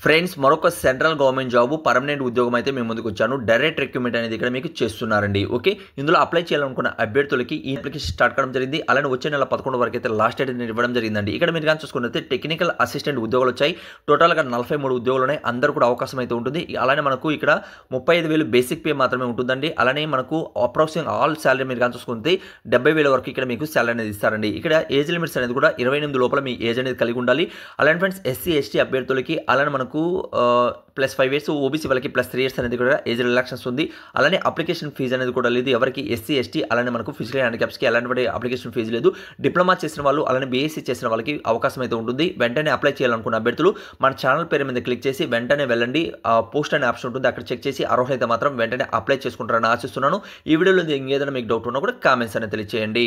Friends మరొక central government job permanent ఉద్యోగం అయితే మేము ముందుకు వచ్చాను. డైరెక్ట్ రిక్రూట్మెంట్ అనేది ఇక్కడ మీకు చేస్తున్నారండి. ఓకే, ఇందులో అప్లై చేయాలనుకున్న అభ్యర్థులకి ఈ అప్లికేషన్ స్టార్ట్ కావడం జరిగింది. అలానే వచ్చే నెల 11 వరకు అయితే లాస్ట్ డేట్ ఇవ్వడం జరిగిందండి. ఇక్కడ మీరు కానీ చూసుకున్నట్లయితే టెక్నికల్ అసిస్టెంట్ ఉద్యోగాలు వచ్చాయి. టోటల్గా 43 ఉద్యోగాలు ఉన్నాయి. అందరూ కూడా అవకాశం అయితే ఉంటుంది. అలానే మనకు ఇక్కడ 35,000 బేసిక్ పే మాత్రమే ఉంటుందండి. అలానే మనకు అప్రాక్సిమేట్ ఆల్ శాలరీ మీరు కానీ చూసుకుంటే 70,000 వరకు ఇక్కడ మీకు శాలరీ అనేది ఇస్తారండి. ఇక్కడ ఏజ్ లిమిట్స్ అనేది కూడా 28 లోపల మీ ఏజ్ అనేది కలిగి ఉండాలి. అలానే ఫ్రెండ్స్ ఎస్సీ ఎస్టీ అభ్యర్థులకి అలానే మనకు +5 years, ఓబీసీ వాళ్ళకి +3 years అనేది కూడా ఏజ్ రిలాక్సెన్స్ ఉంది. అలానే అప్లికేషన్ ఫీజు అనేది కూడా లేదు. ఎవరికి ఎస్సీ ఎస్టీ అలానే మనకు ఫిజికల్ హ్యాండిక్యాప్స్కి ఎలాంటి అప్లికేషన్ ఫీజు లేదు. డిప్లొమా చేసిన వాళ్ళు అలానే బీఎస్సీ చేసిన వాళ్ళకి అవకాశం అయితే ఉంటుంది. వెంటనే అప్లై చేయాలనుకున్న అభ్యర్థులు మన ఛానల్ పేరు మీద క్లిక్ చేసి వెంటనే వెళ్ళండి. పోస్ట్ అనే ఆప్షన్ ఉంటుంది, అక్కడ చెక్ చేసి అర్హులైతే మాత్రం వెంటనే అప్లై చేసుకుంటారని ఆశిస్తున్నాను. ఈ వీడియోలో ఇంకేదైనా మీకు డౌట్ ఉన్నా కూడా కామెంట్స్ అనేది తెలియజేయండి.